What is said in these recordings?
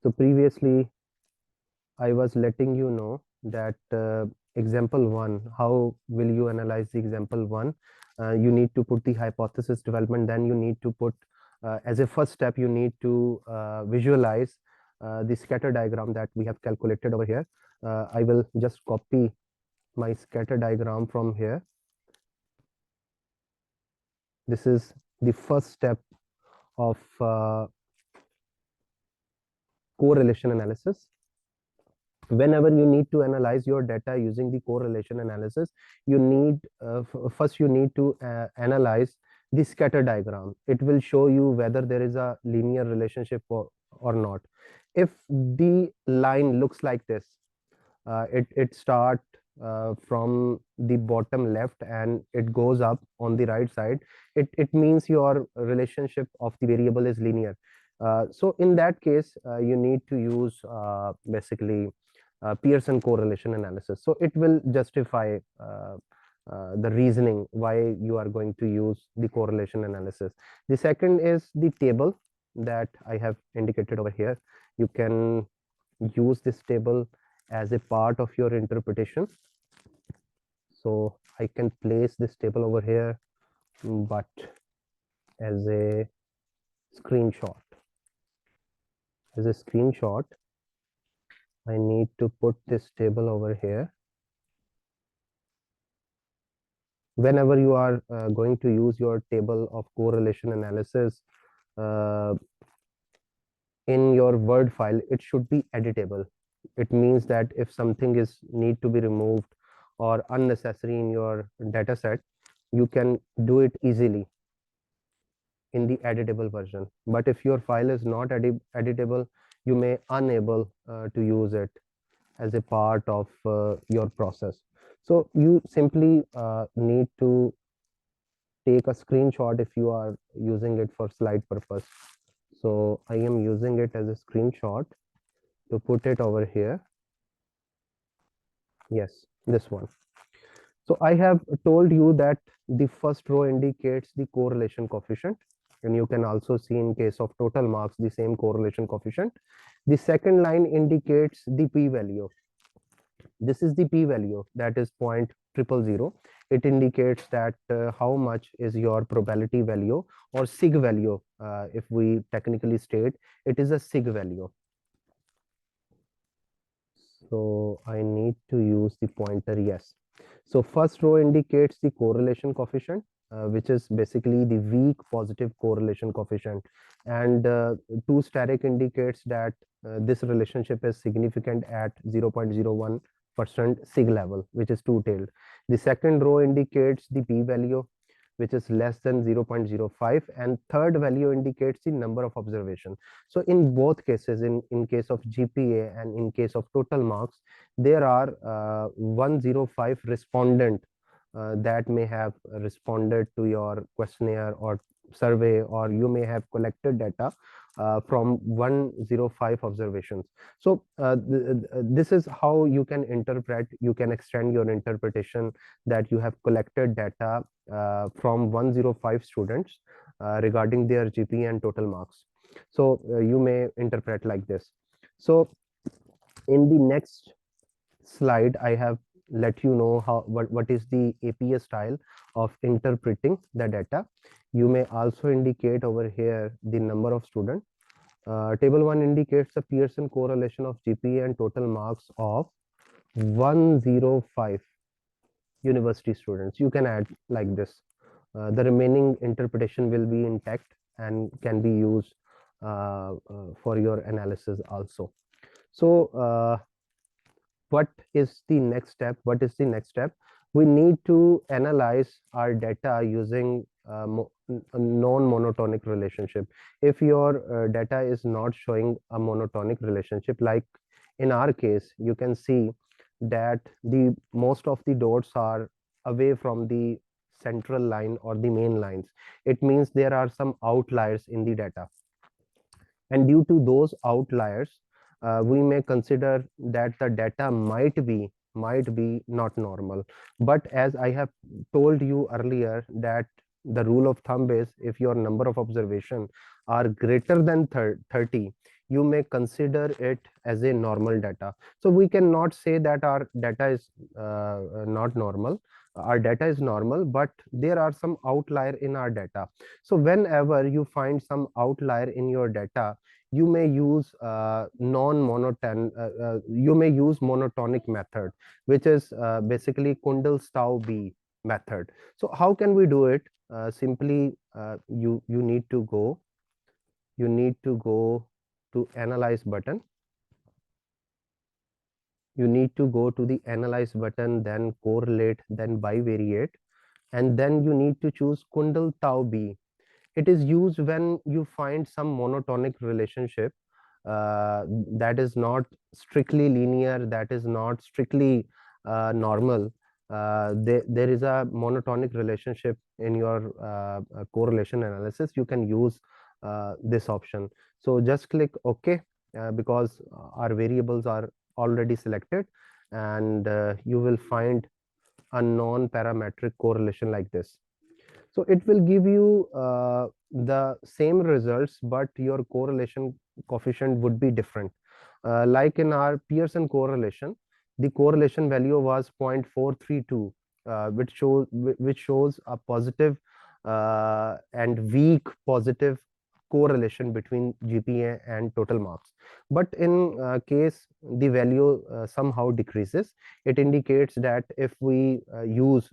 So previously I was letting you know that example one, how will you analyze the example one? You need to put the hypothesis development, then you need to put as a first step, you need to visualize the scatter diagram that we have calculated over here. I will just copy my scatter diagram from here. This is the first step of correlation analysis. Whenever you need to analyze your data using the correlation analysis, you need first you need to analyze the scatter diagram. It will show you whether there is a linear relationship or not. If the line looks like this, it start from the bottom left and it goes up on the right side, it means your relationship of the variable is linear. So in that case, you need to use basically Pearson correlation analysis. So it will justify the reasoning why you are going to use the correlation analysis. The second is the table that I have indicated over here. You can use this table as a part of your interpretation. So I can place this table over here, but as a screenshot. As a screenshot, I need to put this table over here. Whenever you are going to use your table of correlation analysis in your Word file, it should be editable. It means that if something is need to be removed or unnecessary in your data set, you can do it easily in the editable version. But if your file is not editable, you may unable to use it as a part of your process. So you simply need to take a screenshot if you are using it for slide purpose. So I am using it as a screenshot to put it over here. Yes, this one. So I have told you that the first row indicates the correlation coefficient, and you can also see in case of total marks the same correlation coefficient. The second line indicates the p-value. This is the p-value, that is 0.000. It indicates that how much is your probability value or sig value. If we technically state, it is a sig value. So I need to use the pointer, yes. So first row indicates the correlation coefficient, which is basically the weak positive correlation coefficient, and 2 steric indicates that this relationship is significant at 0.01% sig level, which is two-tailed. The second row indicates the p-value, which is less than 0.05, and third value indicates the number of observations. So in both cases, in case of GPA and in case of total marks, there are 105 respondent that may have responded to your questionnaire or survey, or you may have collected data from 105 observations. So this is how you can interpret, you can extend your interpretation that you have collected data from 105 students regarding their GPA and total marks. So you may interpret like this. So in the next slide, I have let you know what is the APA style of interpreting the data. You may also indicate over here the number of students. Table 1 indicates the Pearson correlation of GPA and total marks of 105 university students. You can add like this. The remaining interpretation will be intact and can be used for your analysis also. So what is the next step? What is the next step? We need to analyze our data using a non-monotonic relationship. If your data is not showing a monotonic relationship, like in our case, you can see that the most of the dots are away from the central line or the main lines. It means there are some outliers in the data, and due to those outliers, we may consider that the data might be not normal. But as I have told you earlier, that the rule of thumb is if your number of observation are greater than 30, you may consider it as a normal data. So we cannot say that our data is not normal. Our data is normal, but there are some outlier in our data. So whenever you find some outlier in your data, you may use you may use monotonic method, which is basically Kundal-Stau-B method. So how can we do it? Simply, you need to go to analyze button. You need to go to the analyze button, then correlate, then bivariate, and then you need to choose Kundal-Tau-B. It is used when you find some monotonic relationship that is not strictly linear, that is not strictly normal. There is a monotonic relationship in your correlation analysis. You can use this option. So just click OK because our variables are already selected, and you will find a non-parametric correlation like this. So it will give you the same results, but your correlation coefficient would be different. Like in our Pearson correlation, the correlation value was 0.432, which shows a positive and weak positive correlation between GPA and total marks. But in case the value somehow decreases, it indicates that if we use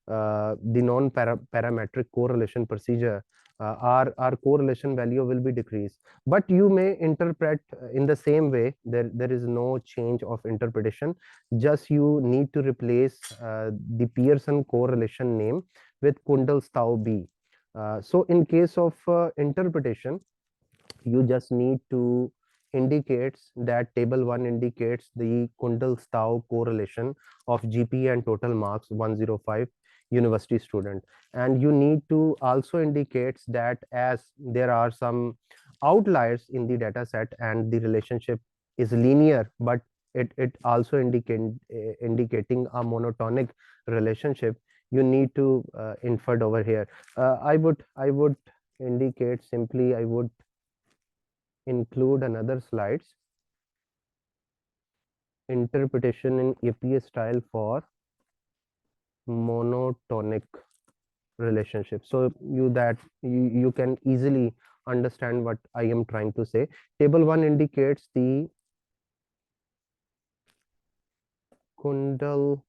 the non-parametric correlation procedure, our correlation value will be decreased. But you may interpret in the same way. There is no change of interpretation. Just you need to replace the Pearson correlation name with Kundal-Stau-B. So in case of interpretation, you just need to indicates that table 1 indicates the Kundal-Stau correlation of GPA and total marks 105 university student, and you need to also indicates that as there are some outliers in the data set and the relationship is linear, but it also indicating a monotonic relationship, you need to infer over here. I would indicate simply, I would include another slides interpretation in APA style for monotonic relationship. So you can easily understand what I am trying to say. Table 1 indicates the Kundal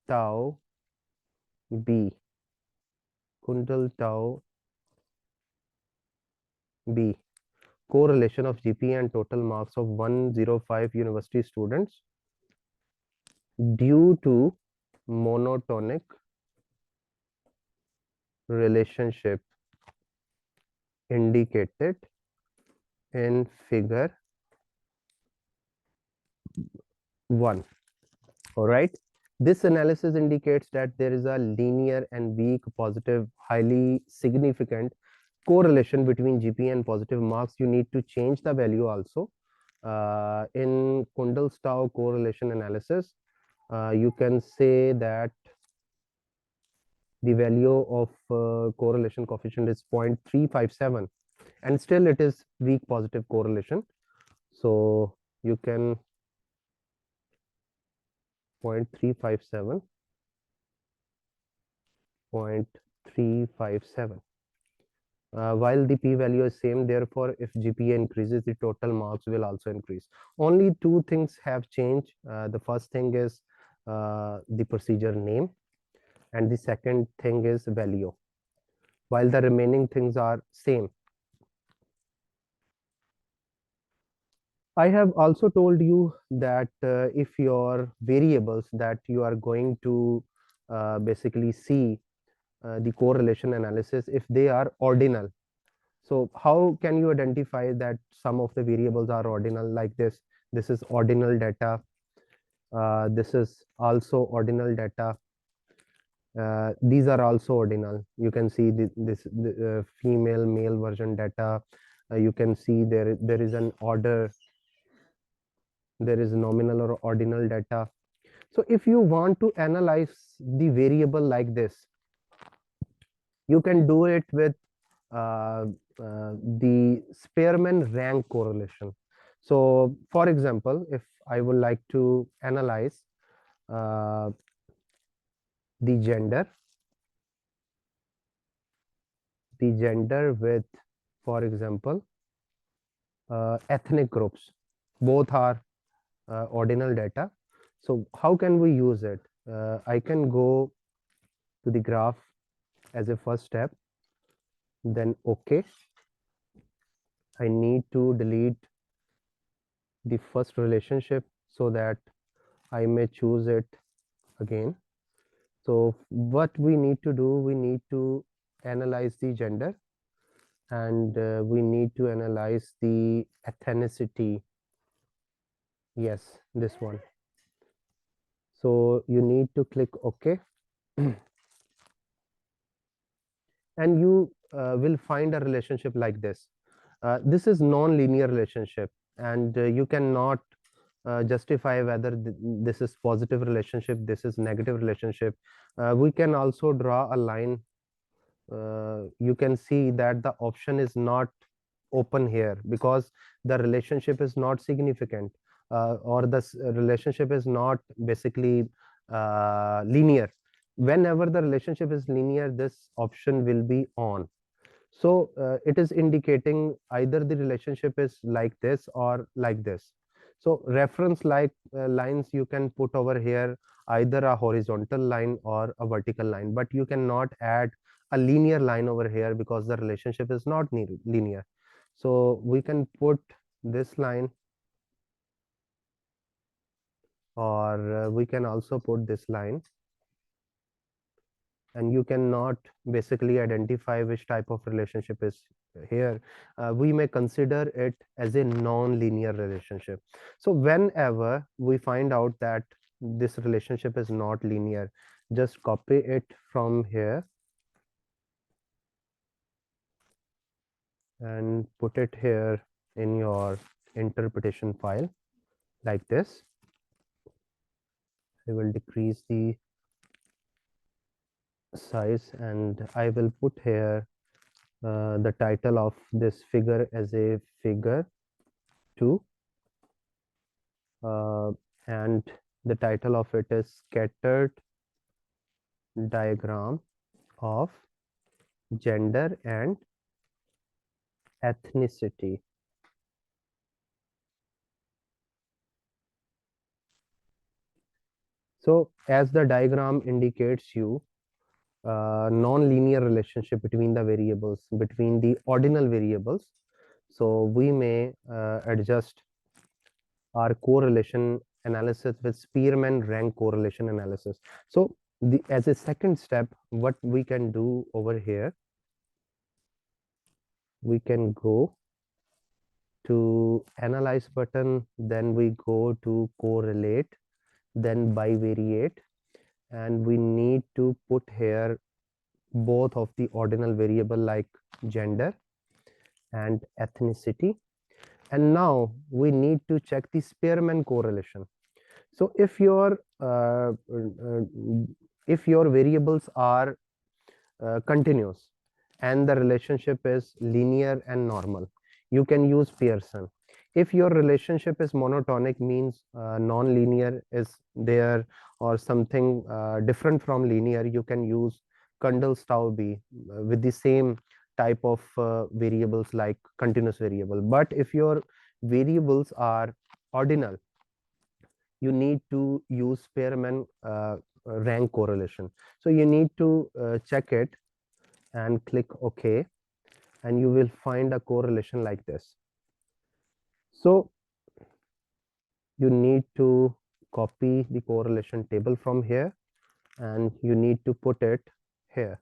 Tau B. Kundal Tau B. Correlation of GPA and total marks of 105 university students due to monotonic relationship indicated in figure 1. All right. This analysis indicates that there is a linear and weak positive, highly significant correlation between GPA and positive marks. You need to change the value also. In Kundal-Stau correlation analysis, you can say that the value of correlation coefficient is 0.357, and still it is weak positive correlation. So you can 0.357, 0.357. While the p-value is same, therefore if GPA increases, the total marks will also increase. Only two things have changed. The first thing is the procedure name, and the second thing is value, while the remaining things are same. I have also told you that if your variables that you are going to basically see the correlation analysis, if they are ordinal. So how can you identify that some of the variables are ordinal like this? This is ordinal data. This is also ordinal data. These are also ordinal. You can see the female male version data. You can see there is an order. There is nominal or ordinal data. So if you want to analyze the variable like this, You can do it with the Spearman rank correlation. So for example, if I would like to analyze uh, the gender with, for example, ethnic groups, both are ordinal data. So how can we use it? I can go to the graph as a first step, then OK. I need to delete the first relationship so that I may choose it again. So what we need to do, we need to analyze the gender, and we need to analyze the ethnicity. Yes, this one. So you need to click OK. And you will find a relationship like this. This is non-linear relationship, and you cannot justify whether this is positive relationship, this is negative relationship. We can also draw a line. You can see that the option is not open here because the relationship is not significant, or the relationship is not basically linear. Whenever the relationship is linear, this option will be on. So it is indicating either the relationship is like this or like this. So reference like lines you can put over here, either a horizontal line or a vertical line, but you cannot add a linear line over here because the relationship is not linear. So we can put this line, or we can also put this line, and you cannot basically identify which type of relationship is here. We may consider it as a non-linear relationship. So whenever we find out that this relationship is not linear, just copy it from here and put it here in your interpretation file like this. I will decrease the size, and I will put here the title of this figure as a figure 2, and the title of it is scattered diagram of gender and ethnicity. So as the diagram indicates you, non-linear relationship between the variables, between the ordinal variables. So we may adjust our correlation analysis with Spearman rank correlation analysis. So as a second step, what we can do over here, we can go to analyze button, then we go to correlate, then bivariate, and we need to put here both of the ordinal variable like gender and ethnicity. And now we need to check the Spearman correlation. So if your variables are continuous and the relationship is linear and normal, you can use Pearson. If your relationship is monotonic, means non-linear is there or something different from linear, you can use Kundal-Stauby with the same type of variables like continuous variable. But if your variables are ordinal, you need to use Spearman rank correlation. So you need to check it and click OK, and you will find a correlation like this. So you need to copy the correlation table from here, and you need to put it here.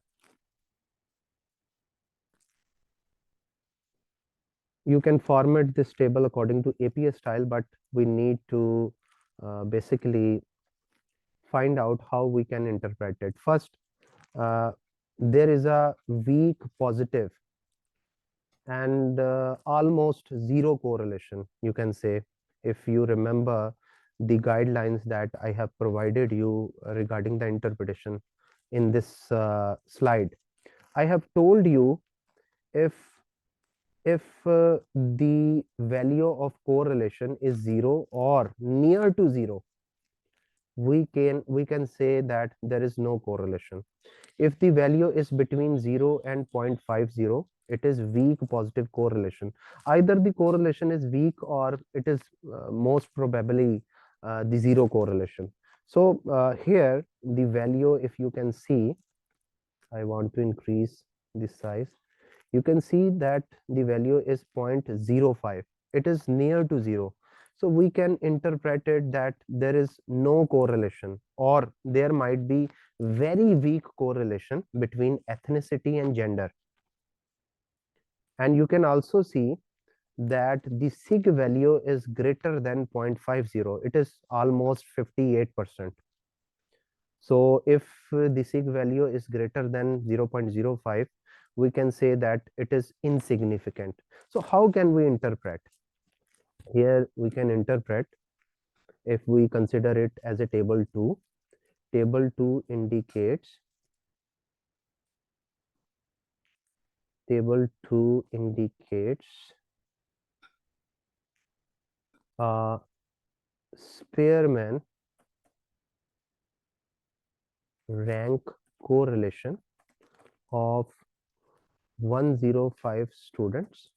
You can format this table according to APA style, but we need to basically find out how we can interpret it. First, there is a weak positive and almost zero correlation, you can say, if you remember the guidelines that I have provided you regarding the interpretation in this slide. I have told you, if the value of correlation is 0 or near to 0, we can say that there is no correlation. If the value is between 0 and 0.50, it is weak positive correlation. Either the correlation is weak or it is most probably the zero correlation. So here the value, if you can see, I want to increase the size. You can see that the value is 0.05. It is near to 0. So we can interpret it that there is no correlation, or there might be very weak correlation between ethnicity and gender. And you can also see that the sig value is greater than 0.50. It is almost 58%. So if the sig value is greater than 0.05, we can say that it is insignificant. So how can we interpret? Here we can interpret, if we consider it as a table 2. Table 2 indicates Spearman rank correlation of 105 students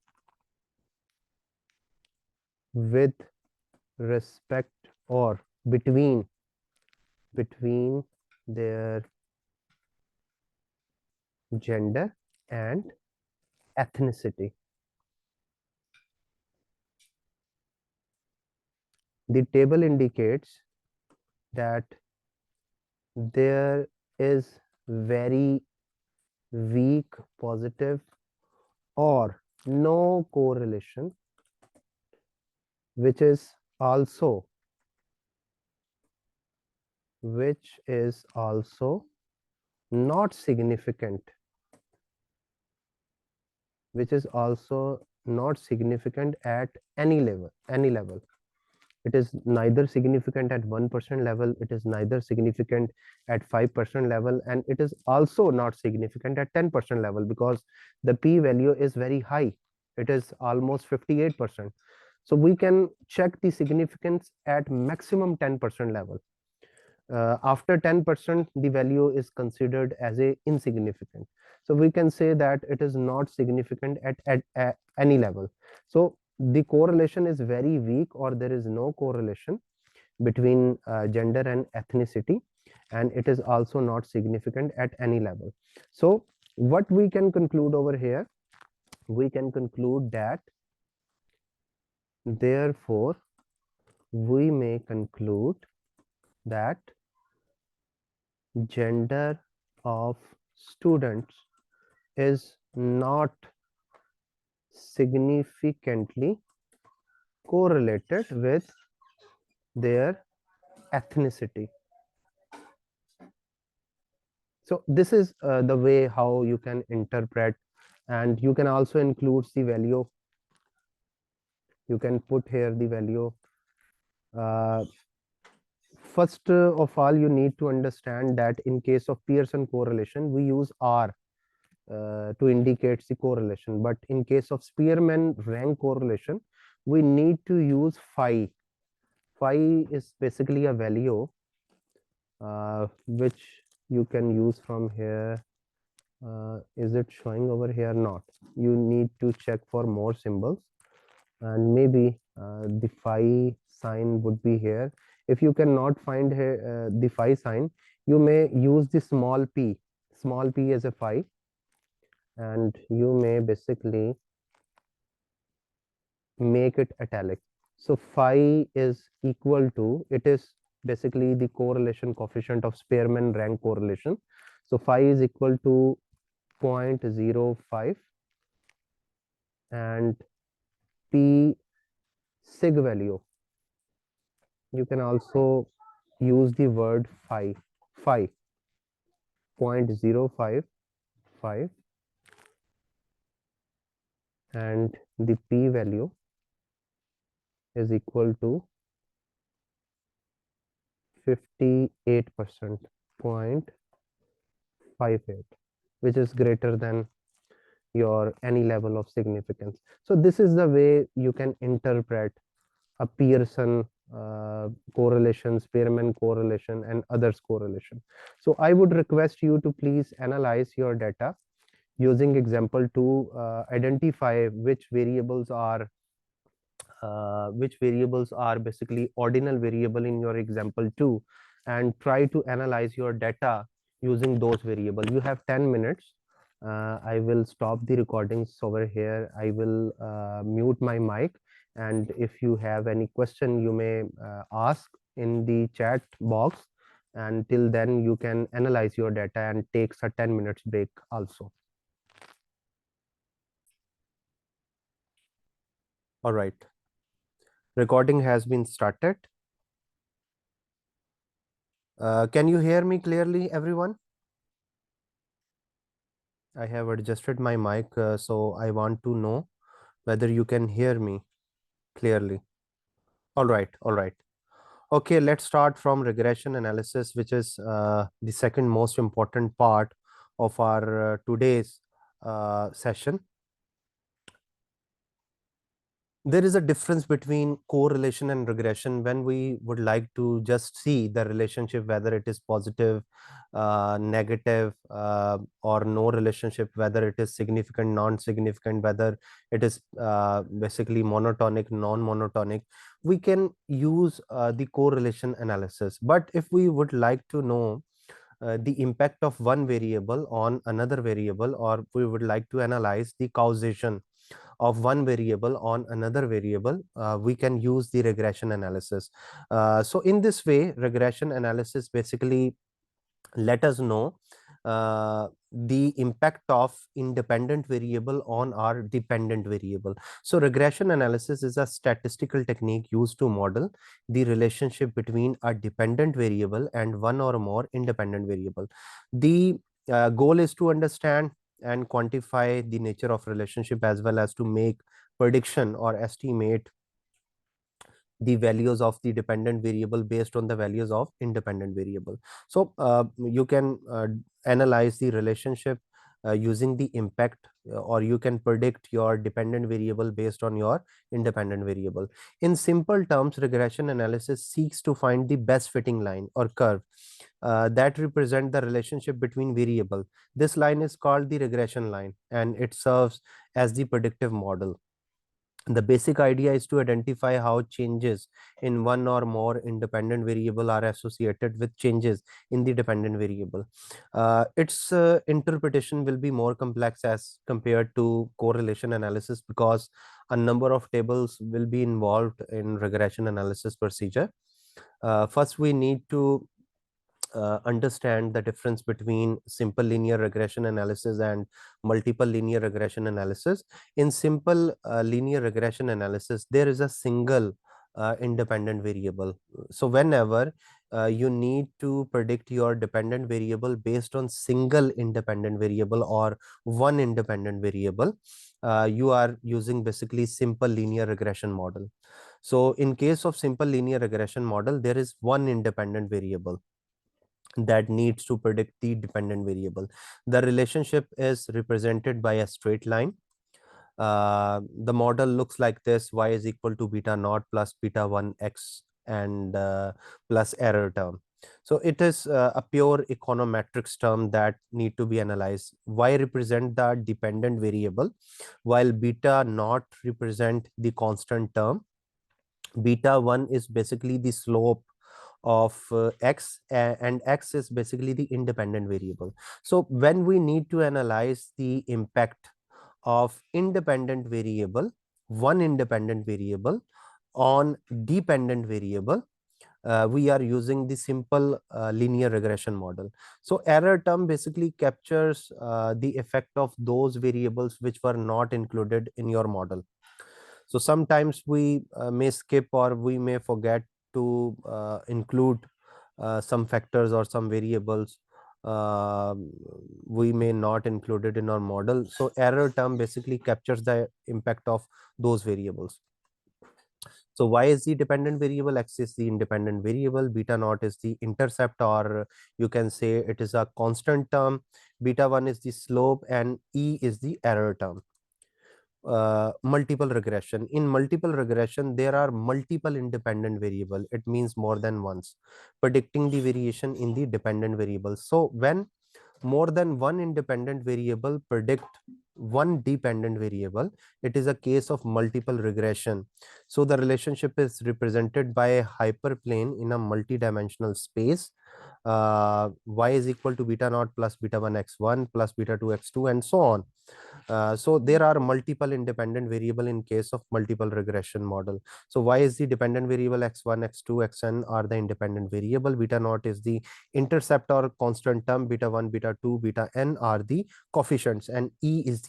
with respect, or between their gender and ethnicity. The table indicates that there is very weak positive or no correlation, which is also not significant, at any level. It is neither significant at 1% level, it is neither significant at 5% level, and it is also not significant at 10% level, because the p value is very high. It is almost 58%. So we can check the significance at maximum 10% level. After 10%, the value is considered as a insignificant. So we can say that it is not significant at any level. So the correlation is very weak, or there is no correlation between gender and ethnicity, and it is also not significant at any level. So what we can conclude over here? We can conclude that, therefore, we may conclude that gender of students is not significantly correlated with their ethnicity. So this is the way how you can interpret, and you can also include the value. You can put here the value. First of all, you need to understand that in case of Pearson correlation, we use R to indicate the correlation. But in case of Spearman rank correlation, we need to use phi. Phi is basically a value which you can use from here. Is it showing over here? Not. You need to check for more symbols, and maybe the phi sign would be here. If you cannot find here the phi sign, you may use the small p as a phi, and you may basically make it italic. So phi is equal to, it is basically the correlation coefficient of Spearman rank correlation. So phi is equal to 0.05, and p sig value, you can also use the word phi 0.055, and the p value is equal to 58%, 0.58. which is greater than your any level of significance. So this is the way you can interpret a Pearson correlation, Spearman correlation, and others correlation. So I would request you to please analyze your data using example to identify which variables are basically ordinal variable in your example 2, and try to analyze your data using those variables. You have 10 minutes. I will stop the recordings over here. I will mute my mic, and if you have any question you may ask in the chat box, and till then you can analyze your data and take a 10 minutes break also. All right. Recording has been started. Can you hear me clearly, everyone? I have adjusted my mic, so I want to know whether you can hear me clearly. All right, all right. Okay, let's start from regression analysis, which is the second most important part of our today's session. There is a difference between correlation and regression. When we would like to just see the relationship, whether it is positive, negative, or no relationship, whether it is significant, non-significant, whether it is basically monotonic, non-monotonic, we can use the correlation analysis. But if we would like to know the impact of one variable on another variable, or we would like to analyze the causation of one variable on another variable, we can use the regression analysis. So in this way, regression analysis basically let us know the impact of independent variable on our dependent variable. So regression analysis is a statistical technique used to model the relationship between a dependent variable and one or more independent variable. The goal is to understand and quantify the nature of relationship, as well as to make prediction or estimate the values of the dependent variable based on the values of independent variable. So you can analyze the relationship using the impact, or you can predict your dependent variable based on your independent variable. In simple terms, regression analysis seeks to find the best fitting line or curve that represent the relationship between variable. This line is called the regression line, and it serves as the predictive model. The basic idea is to identify how changes in one or more independent variable are associated with changes in the dependent variable. Its interpretation will be more complex as compared to correlation analysis, because a number of tables will be involved in regression analysis procedure. First, we need to understand the difference between simple linear regression analysis and multiple linear regression analysis. In simple linear regression analysis, there is a single independent variable. So whenever you need to predict your dependent variable based on single independent variable or one independent variable, you are using basically simple linear regression model. So in case of simple linear regression model, there is one independent variable that needs to predict the dependent variable. The relationship is represented by a straight line. The model looks like this: y is equal to beta naught plus beta 1 x and plus error term. So it is a pure econometrics term that need to be analyzed. Y represent the dependent variable, while beta naught represent the constant term. Beta 1 is basically the slope of x, and x is basically the independent variable. So when we need to analyze the impact of independent variable, one independent variable on dependent variable, we are using the simple linear regression model. So error term basically captures the effect of those variables which were not included in your model. So sometimes we may skip, or we may forget to include some factors or some variables. uh, we may not include it in our model. So error term basically captures the impact of those variables. So y is the dependent variable, x is the independent variable, beta naught is the intercept, or you can say it is a constant term, beta 1 is the slope, and e is the error term. Multiple regression. In multiple regression, there are multiple independent variable. It means more than once, predicting the variation in the dependent variable. So when more than one independent variable predict one dependent variable, it is a case of multiple regression. So the relationship is represented by a hyperplane in a multidimensional space. Y is equal to beta naught plus beta 1 x1 plus beta 2 x2 and so on. So there are multiple independent variable in case of multiple regression model. So y is the dependent variable, x1, x2, xn are the independent variable, beta naught is the intercept or constant term, beta 1, beta 2, beta n are the coefficients, and e is